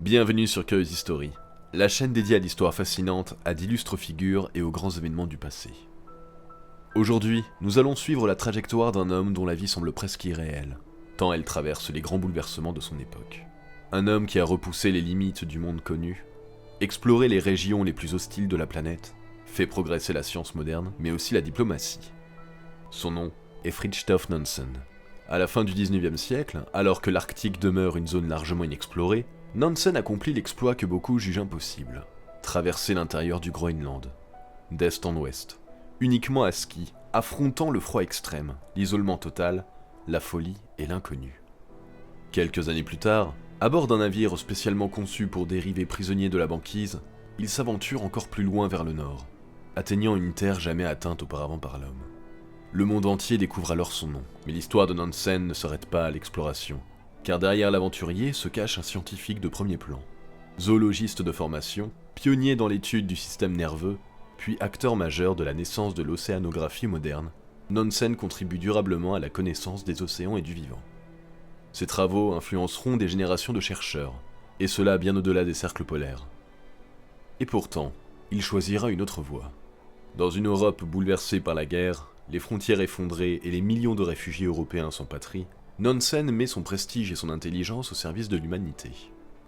Bienvenue sur Curious History, la chaîne dédiée à l'histoire fascinante, à d'illustres figures et aux grands événements du passé. Aujourd'hui, nous allons suivre la trajectoire d'un homme dont la vie semble presque irréelle, tant elle traverse les grands bouleversements de son époque. Un homme qui a repoussé les limites du monde connu, exploré les régions les plus hostiles de la planète, fait progresser la science moderne, mais aussi la diplomatie. Son nom est Fridtjof Nansen. À la fin du 19e siècle, alors que l'Arctique demeure une zone largement inexplorée, Nansen accomplit l'exploit que beaucoup jugent impossible, traverser l'intérieur du Groenland, d'est en ouest, uniquement à ski, affrontant le froid extrême, l'isolement total, la folie et l'inconnu. Quelques années plus tard, à bord d'un navire spécialement conçu pour dériver prisonniers de la banquise, il s'aventure encore plus loin vers le nord, atteignant une terre jamais atteinte auparavant par l'homme. Le monde entier découvre alors son nom, mais l'histoire de Nansen ne s'arrête pas à l'exploration, car derrière l'aventurier se cache un scientifique de premier plan. Zoologiste de formation, pionnier dans l'étude du système nerveux, puis acteur majeur de la naissance de l'océanographie moderne, Nansen contribue durablement à la connaissance des océans et du vivant. Ses travaux influenceront des générations de chercheurs, et cela bien au-delà des cercles polaires. Et pourtant, il choisira une autre voie. Dans une Europe bouleversée par la guerre, les frontières effondrées et les millions de réfugiés européens sans patrie, Nansen met son prestige et son intelligence au service de l'humanité.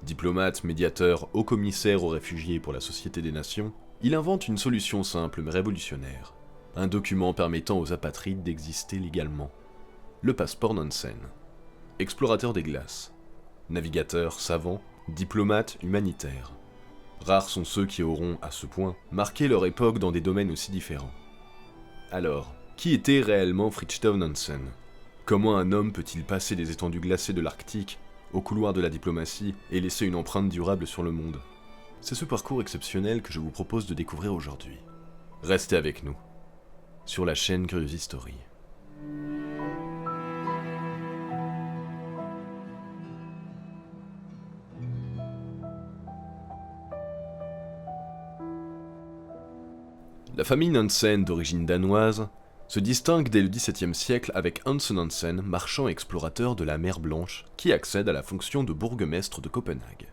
Diplomate, médiateur, haut-commissaire aux réfugiés pour la Société des Nations, il invente une solution simple mais révolutionnaire. Un document permettant aux apatrides d'exister légalement. Le passeport Nansen. Explorateur des glaces. Navigateur, savant, diplomate, humanitaire. Rares sont ceux qui auront, à ce point, marqué leur époque dans des domaines aussi différents. Alors, qui était réellement Fridtjof Nansen ? Comment un homme peut-il passer des étendues glacées de l'Arctique au couloir de la diplomatie et laisser une empreinte durable sur le monde ? C'est ce parcours exceptionnel que je vous propose de découvrir aujourd'hui. Restez avec nous, sur la chaîne Curious History. La famille Nansen, d'origine danoise, se distingue dès le XVIIe siècle avec Hans Nansen, marchand et explorateur de la mer Blanche, qui accède à la fonction de bourgmestre de Copenhague.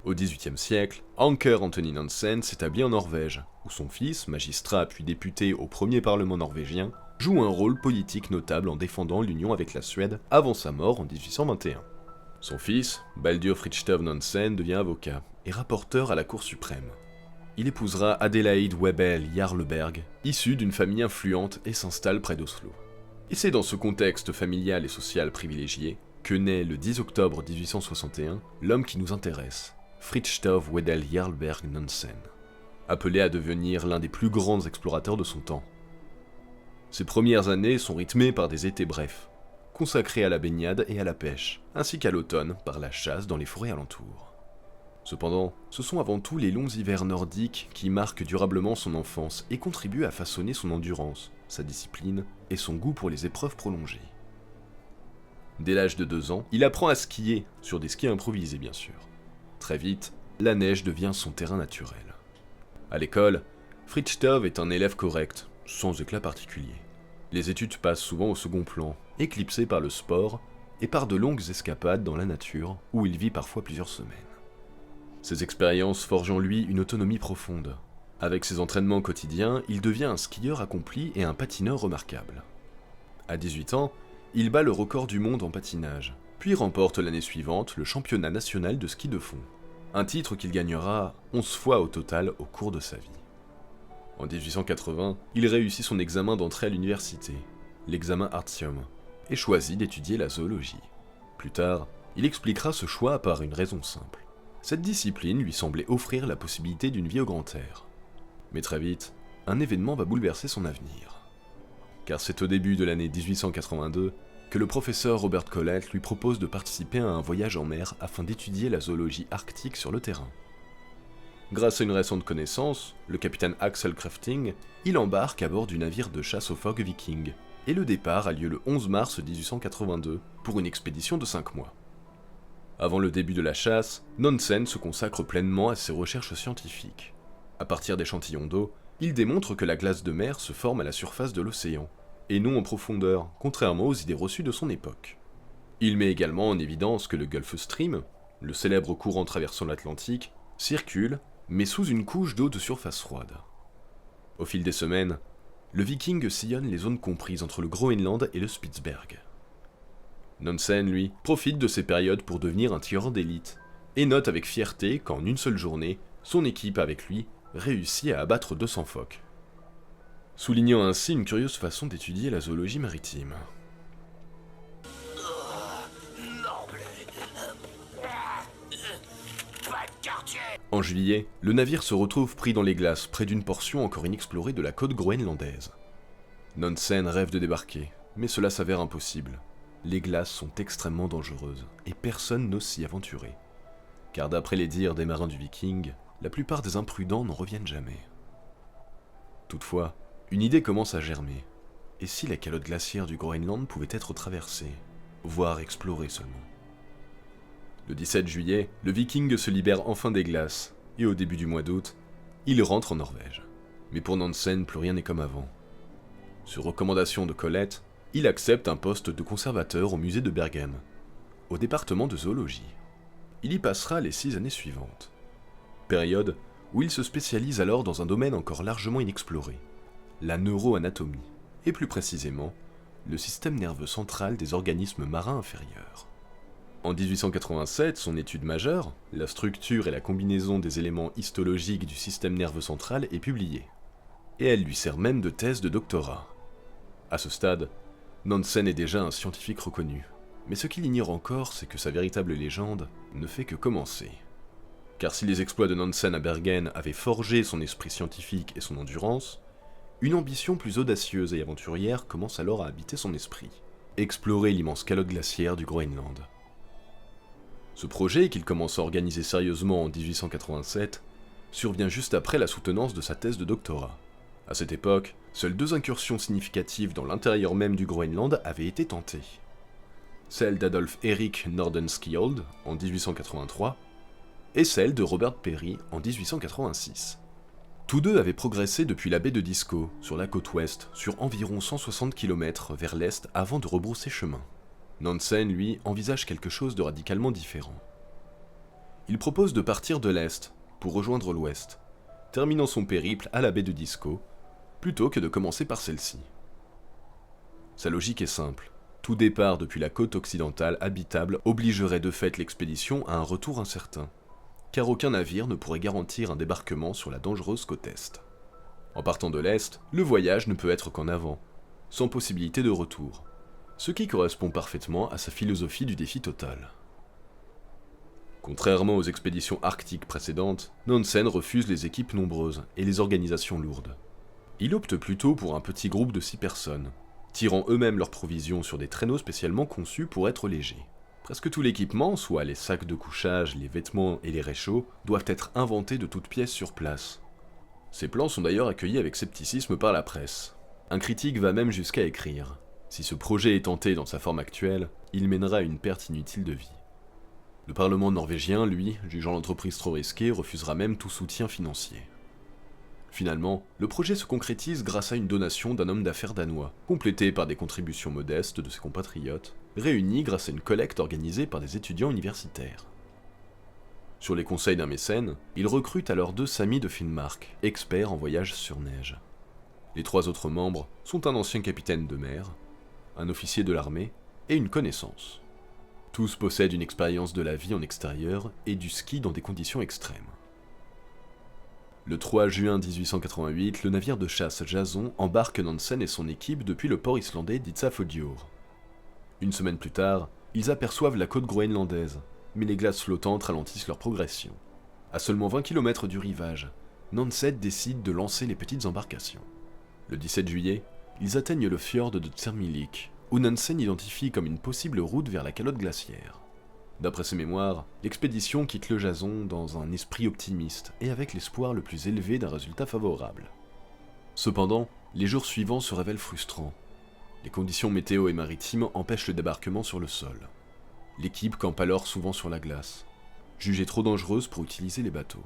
Au XVIIIe siècle, Anker Anthony Nansen s'établit en Norvège, où son fils, magistrat puis député au premier parlement norvégien, joue un rôle politique notable en défendant l'union avec la Suède avant sa mort en 1821. Son fils, Baldur Fridtjof Nansen, devient avocat et rapporteur à la Cour suprême. Il épousera Adelaide Webel Jarlberg, issue d'une famille influente et s'installe près d'Oslo. Et c'est dans ce contexte familial et social privilégié que naît le 10 octobre 1861 l'homme qui nous intéresse, Fridtjof Wedel Jarlberg Nansen, appelé à devenir l'un des plus grands explorateurs de son temps. Ses premières années sont rythmées par des étés brefs, consacrés à la baignade et à la pêche, ainsi qu'à l'automne par la chasse dans les forêts alentours. Cependant, ce sont avant tout les longs hivers nordiques qui marquent durablement son enfance et contribuent à façonner son endurance, sa discipline et son goût pour les épreuves prolongées. Dès l'âge de 2 ans, il apprend à skier, sur des skis improvisés bien sûr. Très vite, la neige devient son terrain naturel. À l'école, Fridtjof est un élève correct, sans éclat particulier. Les études passent souvent au second plan, éclipsées par le sport et par de longues escapades dans la nature, où il vit parfois plusieurs semaines. Ces expériences forgent en lui une autonomie profonde. Avec ses entraînements quotidiens, il devient un skieur accompli et un patineur remarquable. À 18 ans, il bat le record du monde en patinage, puis remporte l'année suivante le championnat national de ski de fond, un titre qu'il gagnera 11 fois au total au cours de sa vie. En 1880, il réussit son examen d'entrée à l'université, l'examen Artium, et choisit d'étudier la zoologie. Plus tard, il expliquera ce choix par une raison simple. Cette discipline lui semblait offrir la possibilité d'une vie au grand air. Mais très vite, un événement va bouleverser son avenir. Car c'est au début de l'année 1882 que le professeur Robert Collett lui propose de participer à un voyage en mer afin d'étudier la zoologie arctique sur le terrain. Grâce à une récente connaissance, le capitaine Axel Krefting, il embarque à bord du navire de chasse aux phoques Viking, et le départ a lieu le 11 mars 1882 pour une expédition de 5 mois. Avant le début de la chasse, Nansen se consacre pleinement à ses recherches scientifiques. À partir d'échantillons d'eau, il démontre que la glace de mer se forme à la surface de l'océan, et non en profondeur, contrairement aux idées reçues de son époque. Il met également en évidence que le Gulf Stream, le célèbre courant traversant l'Atlantique, circule, mais sous une couche d'eau de surface froide. Au fil des semaines, le Viking sillonne les zones comprises entre le Groenland et le Spitzberg. Nansen, lui, profite de ces périodes pour devenir un tireur d'élite, et note avec fierté qu'en une seule journée, son équipe avec lui réussit à abattre 200 phoques. Soulignant ainsi une curieuse façon d'étudier la zoologie maritime. En juillet, le navire se retrouve pris dans les glaces près d'une portion encore inexplorée de la côte groenlandaise. Nansen rêve de débarquer, mais cela s'avère impossible. Les glaces sont extrêmement dangereuses, et personne n'ose s'y aventurer. Car d'après les dires des marins du Viking, la plupart des imprudents n'en reviennent jamais. Toutefois, une idée commence à germer. Et si la calotte glaciaire du Groenland pouvait être traversée, voire explorée seulement? Le 17 juillet, le Viking se libère enfin des glaces, et au début du mois d'août, il rentre en Norvège. Mais pour Nansen, plus rien n'est comme avant. Sur recommandation de Colette, il accepte un poste de conservateur au musée de Bergen, au département de zoologie. Il y passera les 6 années suivantes. Période où il se spécialise alors dans un domaine encore largement inexploré, la neuroanatomie, et plus précisément, le système nerveux central des organismes marins inférieurs. En 1887, son étude majeure, la structure et la combinaison des éléments histologiques du système nerveux central, est publiée. Et elle lui sert même de thèse de doctorat. À ce stade, Nansen est déjà un scientifique reconnu. Mais ce qu'il ignore encore, c'est que sa véritable légende ne fait que commencer. Car si les exploits de Nansen à Bergen avaient forgé son esprit scientifique et son endurance, une ambition plus audacieuse et aventurière commence alors à habiter son esprit. Explorer l'immense calotte glaciaire du Groenland. Ce projet, qu'il commence à organiser sérieusement en 1887, survient juste après la soutenance de sa thèse de doctorat. À cette époque, seules 2 incursions significatives dans l'intérieur même du Groenland avaient été tentées. Celle d'Adolf Erik Nordenskjöld en 1883, et celle de Robert Peary en 1886. Tous deux avaient progressé depuis la baie de Disko, sur la côte ouest, sur environ 160 km vers l'est avant de rebrousser chemin. Nansen, lui, envisage quelque chose de radicalement différent. Il propose de partir de l'est, pour rejoindre l'ouest, terminant son périple à la baie de Disko, plutôt que de commencer par celle-ci. Sa logique est simple. Tout départ depuis la côte occidentale habitable obligerait de fait l'expédition à un retour incertain, car aucun navire ne pourrait garantir un débarquement sur la dangereuse côte est. En partant de l'est, le voyage ne peut être qu'en avant, sans possibilité de retour, ce qui correspond parfaitement à sa philosophie du défi total. Contrairement aux expéditions arctiques précédentes, Nansen refuse les équipes nombreuses et les organisations lourdes. Il opte plutôt pour un petit groupe de 6 personnes, tirant eux-mêmes leurs provisions sur des traîneaux spécialement conçus pour être légers. Presque tout l'équipement, soit les sacs de couchage, les vêtements et les réchauds, doivent être inventés de toutes pièces sur place. Ces plans sont d'ailleurs accueillis avec scepticisme par la presse. Un critique va même jusqu'à écrire « Si ce projet est tenté dans sa forme actuelle, il mènera à une perte inutile de vie ». Le Parlement norvégien, lui, jugeant l'entreprise trop risquée, refusera même tout soutien financier. Finalement, le projet se concrétise grâce à une donation d'un homme d'affaires danois, complétée par des contributions modestes de ses compatriotes, réunies grâce à une collecte organisée par des étudiants universitaires. Sur les conseils d'un mécène, il recrute alors 2 samis de Finnmark, experts en voyage sur neige. Les 3 autres membres sont un ancien capitaine de mer, un officier de l'armée et une connaissance. Tous possèdent une expérience de la vie en extérieur et du ski dans des conditions extrêmes. Le 3 juin 1888, le navire de chasse Jason embarque Nansen et son équipe depuis le port islandais d'Itsafjord. Une semaine plus tard, ils aperçoivent la côte groenlandaise, mais les glaces flottantes ralentissent leur progression. À seulement 20 km du rivage, Nansen décide de lancer les petites embarcations. Le 17 juillet, ils atteignent le fjord de Tsermilik, où Nansen identifie comme une possible route vers la calotte glaciaire. D'après ses mémoires, l'expédition quitte le Jason dans un esprit optimiste et avec l'espoir le plus élevé d'un résultat favorable. Cependant, les jours suivants se révèlent frustrants. Les conditions météo et maritimes empêchent le débarquement sur le sol. L'équipe campe alors souvent sur la glace, jugée trop dangereuse pour utiliser les bateaux.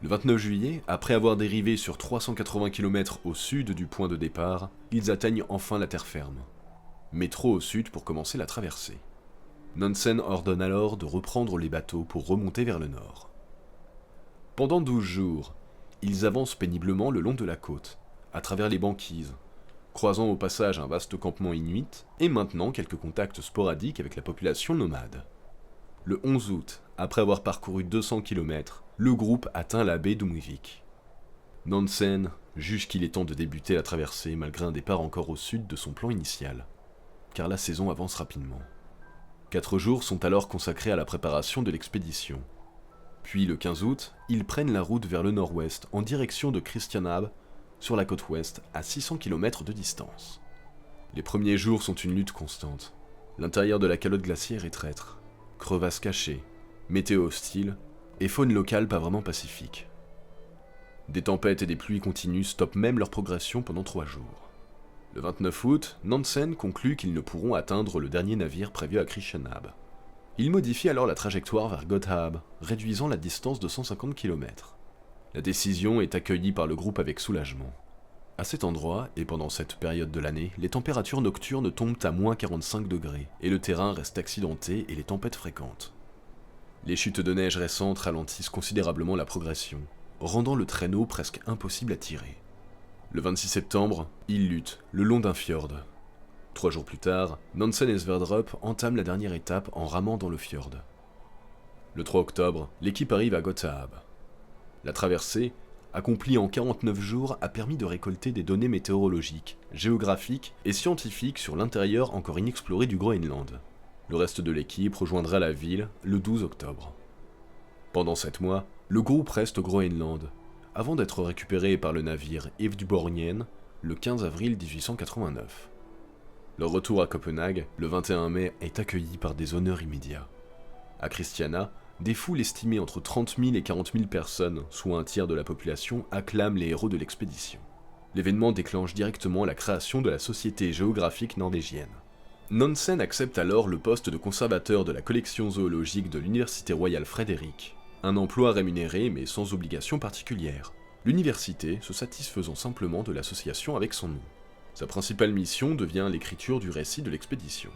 Le 29 juillet, après avoir dérivé sur 380 km au sud du point de départ, ils atteignent enfin la terre ferme, mais trop au sud pour commencer la traversée. Nansen ordonne alors de reprendre les bateaux pour remonter vers le nord. Pendant 12 jours, ils avancent péniblement le long de la côte, à travers les banquises, croisant au passage un vaste campement inuit et maintenant quelques contacts sporadiques avec la population nomade. Le 11 août, après avoir parcouru 200 km, le groupe atteint la baie d'Umivik. Nansen juge qu'il est temps de débuter la traversée malgré un départ encore au sud de son plan initial, car la saison avance rapidement. 4 jours sont alors consacrés à la préparation de l'expédition. Puis le 15 août, ils prennent la route vers le nord-ouest en direction de Christianab, sur la côte ouest, à 600 km de distance. Les premiers jours sont une lutte constante. L'intérieur de la calotte glaciaire est traître, crevasses cachées, météo hostile et faune locale pas vraiment pacifique. Des tempêtes et des pluies continues stoppent même leur progression pendant 3 jours. Le 29 août, Nansen conclut qu'ils ne pourront atteindre le dernier navire prévu à Christianab. Il modifie alors la trajectoire vers Gotthab, réduisant la distance de 150 km. La décision est accueillie par le groupe avec soulagement. À cet endroit, et pendant cette période de l'année, les températures nocturnes tombent à moins 45 degrés, et le terrain reste accidenté et les tempêtes fréquentes. Les chutes de neige récentes ralentissent considérablement la progression, rendant le traîneau presque impossible à tirer. Le 26 septembre, ils luttent le long d'un fjord. 3 jours plus tard, Nansen et Sverdrup entament la dernière étape en ramant dans le fjord. Le 3 octobre, l'équipe arrive à Gotthab. La traversée, accomplie en 49 jours, a permis de récolter des données météorologiques, géographiques et scientifiques sur l'intérieur encore inexploré du Groenland. Le reste de l'équipe rejoindra la ville le 12 octobre. Pendant 7 mois, le groupe reste au Groenland, avant d'être récupéré par le navire Evedsborgen le 15 avril 1889. Leur retour à Copenhague, le 21 mai, est accueilli par des honneurs immédiats. À Christiania, des foules estimées entre 30 000 et 40 000 personnes, soit un tiers de la population, acclament les héros de l'expédition. L'événement déclenche directement la création de la Société géographique norvégienne. Nansen accepte alors le poste de conservateur de la collection zoologique de l'Université royale Frédéric, un emploi rémunéré mais sans obligation particulière, l'université se satisfaisant simplement de l'association avec son nom. Sa principale mission devient l'écriture du récit de l'expédition.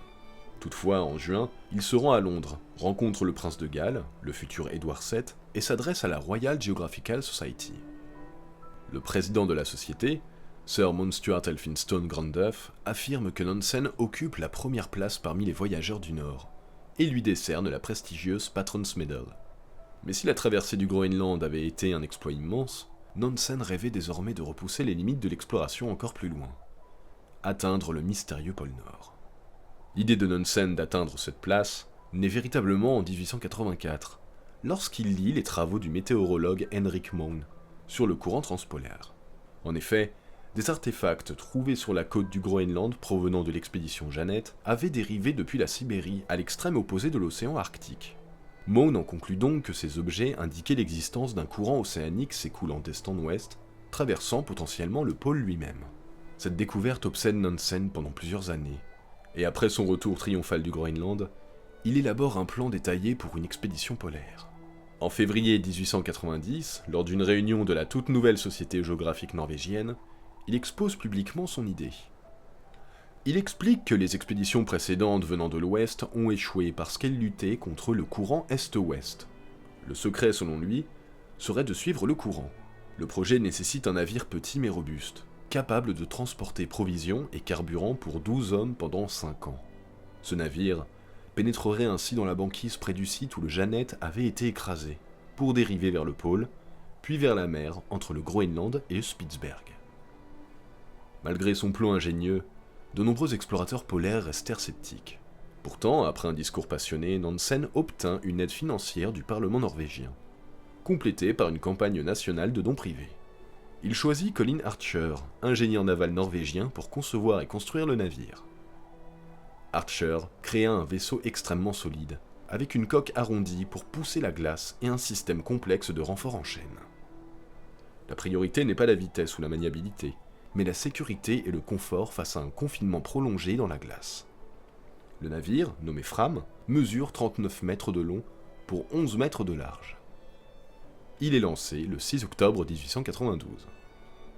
Toutefois, en juin, il se rend à Londres, rencontre le prince de Galles, le futur Édouard VII, et s'adresse à la Royal Geographical Society. Le président de la société, Sir Mountstuart Elphinstone Grandduff, affirme que Nansen occupe la première place parmi les voyageurs du Nord, et lui décerne la prestigieuse Patron's Medal. Mais si la traversée du Groenland avait été un exploit immense, Nansen rêvait désormais de repousser les limites de l'exploration encore plus loin. Atteindre le mystérieux pôle Nord. L'idée de Nansen d'atteindre cette place naît véritablement en 1884, lorsqu'il lit les travaux du météorologue Henrik Mohn sur le courant transpolaire. En effet, des artefacts trouvés sur la côte du Groenland provenant de l'expédition Jeannette avaient dérivé depuis la Sibérie à l'extrême opposé de l'océan Arctique. Mohn en conclut donc que ces objets indiquaient l'existence d'un courant océanique s'écoulant d'est en ouest, traversant potentiellement le pôle lui-même. Cette découverte obsède Nansen pendant plusieurs années, et après son retour triomphal du Groenland, il élabore un plan détaillé pour une expédition polaire. En février 1890, lors d'une réunion de la toute nouvelle Société géographique norvégienne, il expose publiquement son idée. Il explique que les expéditions précédentes venant de l'Ouest ont échoué parce qu'elles luttaient contre le courant Est-Ouest. Le secret, selon lui, serait de suivre le courant. Le projet nécessite un navire petit mais robuste, capable de transporter provisions et carburant pour 12 hommes pendant 5 ans. Ce navire pénétrerait ainsi dans la banquise près du site où le Jeannette avait été écrasé, pour dériver vers le pôle, puis vers la mer entre le Groenland et le Spitzberg. Malgré son plan ingénieux, de nombreux explorateurs polaires restèrent sceptiques. Pourtant, après un discours passionné, Nansen obtint une aide financière du Parlement norvégien, complétée par une campagne nationale de dons privés. Il choisit Colin Archer, ingénieur naval norvégien, pour concevoir et construire le navire. Archer créa un vaisseau extrêmement solide, avec une coque arrondie pour pousser la glace et un système complexe de renfort en chaîne. La priorité n'est pas la vitesse ou la maniabilité, mais la sécurité et le confort face à un confinement prolongé dans la glace. Le navire, nommé Fram, mesure 39 mètres de long pour 11 mètres de large. Il est lancé le 6 octobre 1892.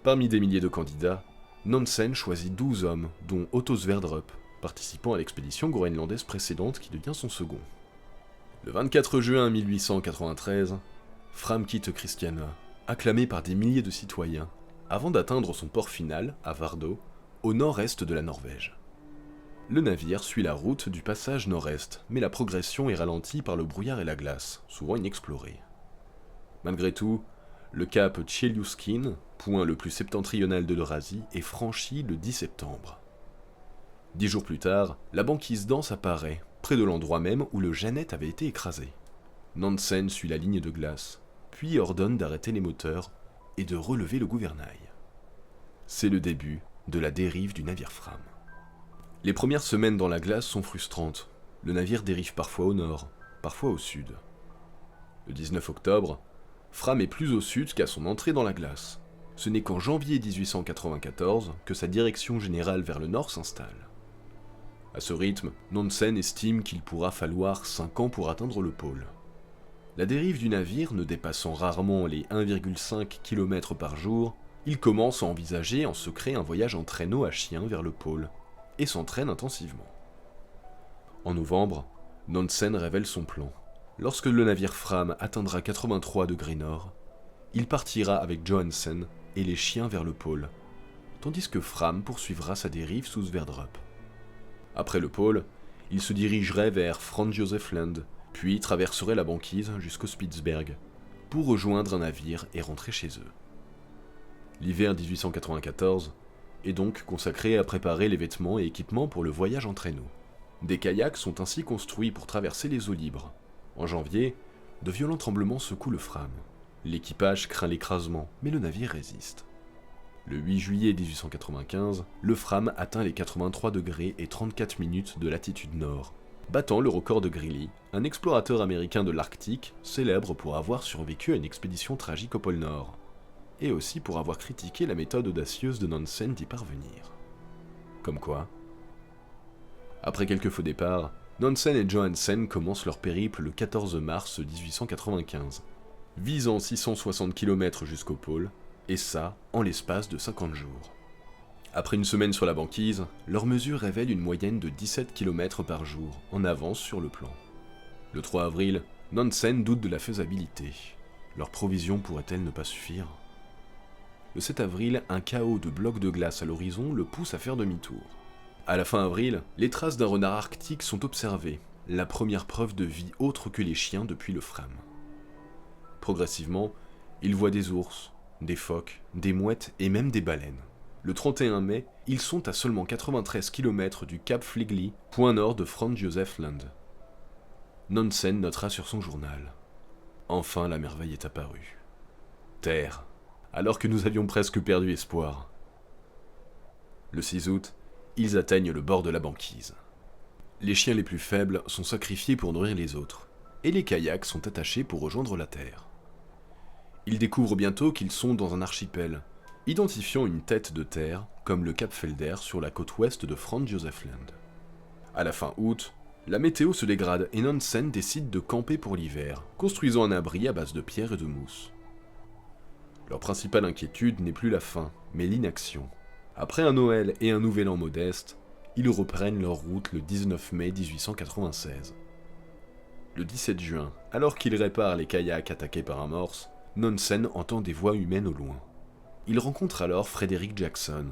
Parmi des milliers de candidats, Nansen choisit 12 hommes, dont Otto Sverdrup, participant à l'expédition groenlandaise précédente qui devient son second. Le 24 juin 1893, Fram quitte Christiania, acclamé par des milliers de citoyens, avant d'atteindre son port final, à Vardø, au nord-est de la Norvège. Le navire suit la route du passage nord-est, mais la progression est ralentie par le brouillard et la glace, souvent inexplorés. Malgré tout, le cap Tcheliuskin, point le plus septentrional de l'Eurasie, est franchi le 10 septembre. 10 jours plus tard, la banquise dense apparaît, près de l'endroit même où le Jeannette avait été écrasé. Nansen suit la ligne de glace, puis ordonne d'arrêter les moteurs et de relever le gouvernail. C'est le début de la dérive du navire Fram. Les premières semaines dans la glace sont frustrantes. Le navire dérive parfois au nord, parfois au sud. Le 19 octobre, Fram est plus au sud qu'à son entrée dans la glace. Ce n'est qu'en janvier 1894 que sa direction générale vers le nord s'installe. À ce rythme, Nansen estime qu'il pourra falloir 5 ans pour atteindre le pôle. La dérive du navire ne dépassant rarement les 1,5 km par jour, il commence à envisager en secret un voyage en traîneau à chien vers le pôle, et s'entraîne intensivement. En novembre, Nansen révèle son plan. Lorsque le navire Fram atteindra 83 degrés nord, il partira avec Johansen et les chiens vers le pôle, tandis que Fram poursuivra sa dérive sous Sverdrup. Après le pôle, il se dirigerait vers Franz Josef Land, puis traverserait la banquise jusqu'au Spitzberg, pour rejoindre un navire et rentrer chez eux. L'hiver 1894 est donc consacré à préparer les vêtements et équipements pour le voyage en traîneau. Des kayaks sont ainsi construits pour traverser les eaux libres. En janvier, de violents tremblements secouent le Fram. L'équipage craint l'écrasement, mais le navire résiste. Le 8 juillet 1895, le Fram atteint les 83 degrés et 34 minutes de latitude nord, battant le record de Greely, un explorateur américain de l'Arctique célèbre pour avoir survécu à une expédition tragique au pôle Nord, et aussi pour avoir critiqué la méthode audacieuse de Nansen d'y parvenir. Comme quoi. Après quelques faux départs, Nansen et Johansen commencent leur périple le 14 mars 1895, visant 660 km jusqu'au pôle, et ça en l'espace de 50 jours. Après une semaine sur la banquise, leurs mesures révèlent une moyenne de 17 km par jour, en avance sur le plan. Le 3 avril, Nansen doute de la faisabilité. Leurs provisions pourraient-elles ne pas suffire ? Le 7 avril, un chaos de blocs de glace à l'horizon le pousse à faire demi-tour. À la fin avril, les traces d'un renard arctique sont observées, la première preuve de vie autre que les chiens depuis le Fram. Progressivement, ils voient des ours, des phoques, des mouettes et même des baleines. Le 31 mai, ils sont à seulement 93 km du cap Fligli, point nord de Franz Josef Land. Nansen notera sur son journal. Enfin la merveille est apparue. Terre, alors que nous avions presque perdu espoir. Le 6 août, ils atteignent le bord de la banquise. Les chiens les plus faibles sont sacrifiés pour nourrir les autres, et les kayaks sont attachés pour rejoindre la terre. Ils découvrent bientôt qu'ils sont dans un archipel, identifiant une tête de terre comme le cap Felder sur la côte ouest de Franz Josef Land. À la fin août, la météo se dégrade et Nansen décide de camper pour l'hiver, construisant un abri à base de pierres et de mousse. Leur principale inquiétude n'est plus la faim, mais l'inaction. Après un Noël et un Nouvel An modeste, ils reprennent leur route le 19 mai 1896. Le 17 juin, alors qu'ils réparent les kayaks attaqués par un morse, Nansen entend des voix humaines au loin. Il rencontre alors Frederick Jackson,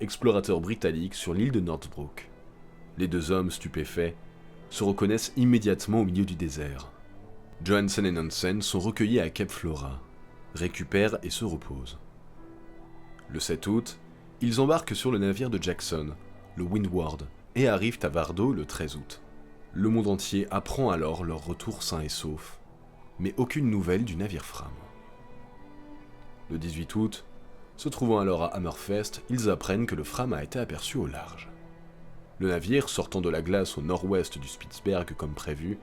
explorateur britannique sur l'île de Northbrook. Les deux hommes, stupéfaits, se reconnaissent immédiatement au milieu du désert. Johansen et Nansen sont recueillis à Cape Flora, récupèrent et se reposent. Le 7 août, ils embarquent sur le navire de Jackson, le Windward, et arrivent à Vardø le 13 août. Le monde entier apprend alors leur retour sain et sauf, mais aucune nouvelle du navire Fram. Le 18 août, se trouvant alors à Hammerfest, ils apprennent que le Fram a été aperçu au large. Le navire, sortant de la glace au nord-ouest du Spitzberg comme prévu,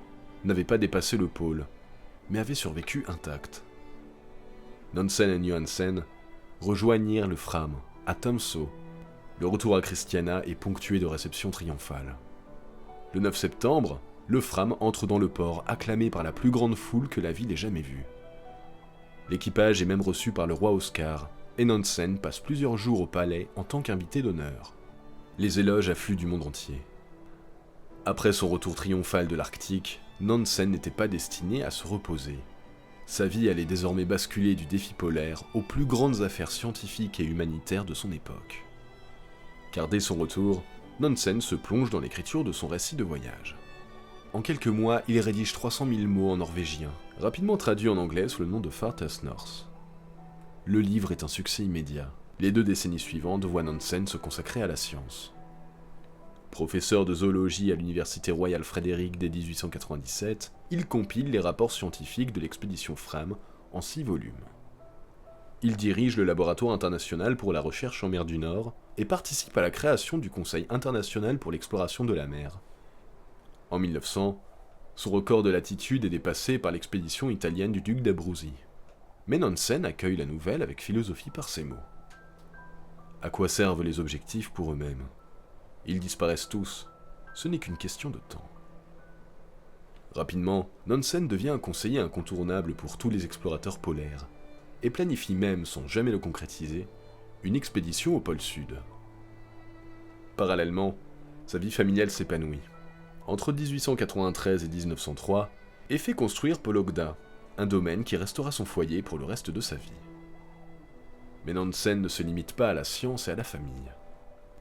n'avait pas dépassé le pôle, mais avait survécu intact. Nansen et Johansen rejoignirent le Fram à Tromsø. Le retour à Christiania est ponctué de réceptions triomphales. Le 9 septembre, le Fram entre dans le port acclamé par la plus grande foule que la ville ait jamais vue. L'équipage est même reçu par le roi Oscar, et Nansen passe plusieurs jours au palais en tant qu'invité d'honneur. Les éloges affluent du monde entier. Après son retour triomphal de l'Arctique, Nansen n'était pas destiné à se reposer. Sa vie allait désormais basculer du défi polaire aux plus grandes affaires scientifiques et humanitaires de son époque. Car dès son retour, Nansen se plonge dans l'écriture de son récit de voyage. En quelques mois, il rédige 300 000 mots en norvégien, rapidement traduit en anglais sous le nom de Farthest North. Le livre est un succès immédiat. Les 2 décennies suivantes voient Nansen se consacrer à la science. Professeur de zoologie à l'Université royale Frédéric dès 1897, il compile les rapports scientifiques de l'expédition Fram en 6 volumes. Il dirige le laboratoire international pour la recherche en mer du Nord et participe à la création du Conseil international pour l'exploration de la mer. En 1900, son record de latitude est dépassé par l'expédition italienne du duc d'Abruzzi. Mais Nansen accueille la nouvelle avec philosophie par ces mots. À quoi servent les objectifs pour eux-mêmes ? Ils disparaissent tous, ce n'est qu'une question de temps. Rapidement, Nansen devient un conseiller incontournable pour tous les explorateurs polaires, et planifie même, sans jamais le concrétiser, une expédition au pôle Sud. Parallèlement, sa vie familiale s'épanouit. Entre 1893 et 1903, et fait construire Pologda, un domaine qui restera son foyer pour le reste de sa vie. Mais Nansen ne se limite pas à la science et à la famille.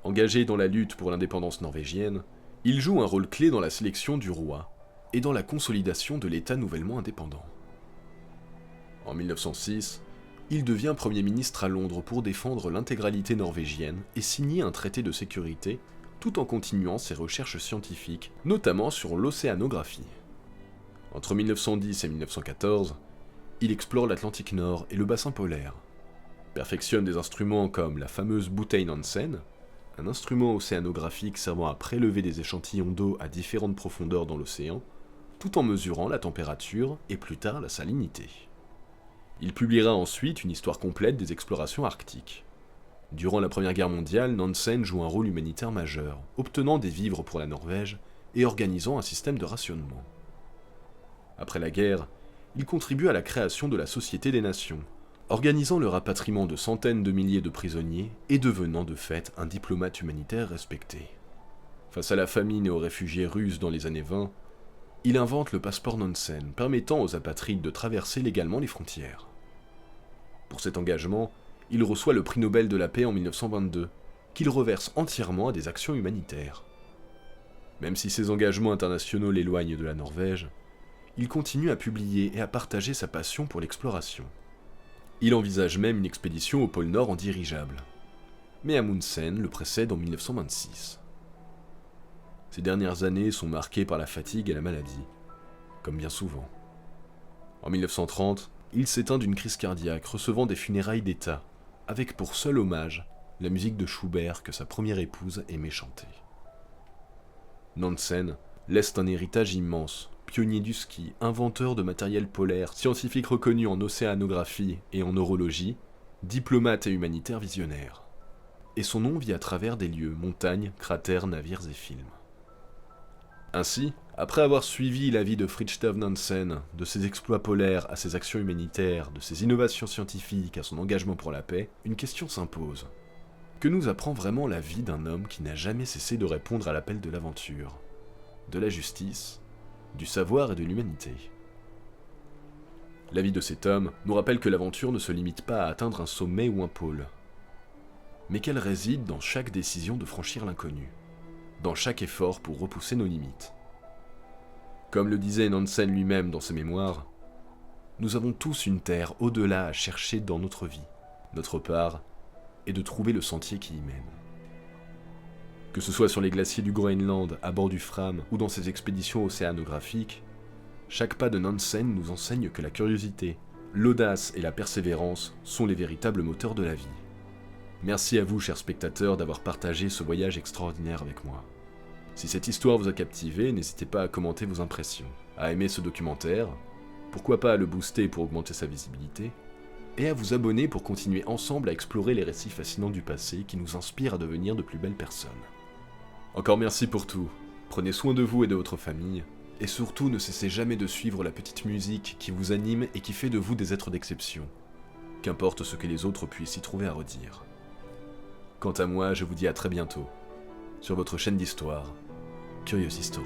Engagé dans la lutte pour l'indépendance norvégienne, il joue un rôle clé dans la sélection du roi et dans la consolidation de l'État nouvellement indépendant. En 1906, il devient Premier ministre à Londres pour défendre l'intégralité norvégienne et signer un traité de sécurité tout en continuant ses recherches scientifiques, notamment sur l'océanographie. Entre 1910 et 1914, il explore l'Atlantique Nord et le bassin polaire, perfectionne des instruments comme la fameuse bouteille Nansen, un instrument océanographique servant à prélever des échantillons d'eau à différentes profondeurs dans l'océan, tout en mesurant la température et plus tard la salinité. Il publiera ensuite une histoire complète des explorations arctiques. Durant la Première Guerre mondiale, Nansen joue un rôle humanitaire majeur, obtenant des vivres pour la Norvège et organisant un système de rationnement. Après la guerre, il contribue à la création de la Société des Nations, organisant le rapatriement de centaines de milliers de prisonniers et devenant de fait un diplomate humanitaire respecté. Face à la famine et aux réfugiés russes dans les années 20, il invente le passeport Nansen, permettant aux apatrides de traverser légalement les frontières. Pour cet engagement, il reçoit le prix Nobel de la paix en 1922, qu'il reverse entièrement à des actions humanitaires. Même si ses engagements internationaux l'éloignent de la Norvège, il continue à publier et à partager sa passion pour l'exploration. Il envisage même une expédition au pôle Nord en dirigeable. Mais Amundsen le précède en 1926. Ces dernières années sont marquées par la fatigue et la maladie, comme bien souvent. En 1930, il s'éteint d'une crise cardiaque, recevant des funérailles d'État, avec pour seul hommage la musique de Schubert que sa première épouse aimait chanter. Nansen laisse un héritage immense, pionnier du ski, inventeur de matériel polaire, scientifique reconnu en océanographie et en horologie, diplomate et humanitaire visionnaire. Et son nom vit à travers des lieux, montagnes, cratères, navires et films. Ainsi, après avoir suivi la vie de Fridtjof Nansen, de ses exploits polaires à ses actions humanitaires, de ses innovations scientifiques à son engagement pour la paix, une question s'impose. Que nous apprend vraiment la vie d'un homme qui n'a jamais cessé de répondre à l'appel de l'aventure, de la justice, du savoir et de l'humanité? La vie de cet homme nous rappelle que l'aventure ne se limite pas à atteindre un sommet ou un pôle, mais qu'elle réside dans chaque décision de franchir l'inconnu, dans chaque effort pour repousser nos limites. Comme le disait Nansen lui-même dans ses mémoires, nous avons tous une terre au-delà à chercher dans notre vie, notre part, et de trouver le sentier qui y mène. Que ce soit sur les glaciers du Groenland, à bord du Fram ou dans ses expéditions océanographiques, chaque pas de Nansen nous enseigne que la curiosité, l'audace et la persévérance sont les véritables moteurs de la vie. Merci à vous, chers spectateurs, d'avoir partagé ce voyage extraordinaire avec moi. Si cette histoire vous a captivé, n'hésitez pas à commenter vos impressions, à aimer ce documentaire, pourquoi pas à le booster pour augmenter sa visibilité, et à vous abonner pour continuer ensemble à explorer les récits fascinants du passé qui nous inspirent à devenir de plus belles personnes. Encore merci pour tout, prenez soin de vous et de votre famille, et surtout ne cessez jamais de suivre la petite musique qui vous anime et qui fait de vous des êtres d'exception, qu'importe ce que les autres puissent y trouver à redire. Quant à moi, je vous dis à très bientôt, sur votre chaîne d'histoire, Curious History.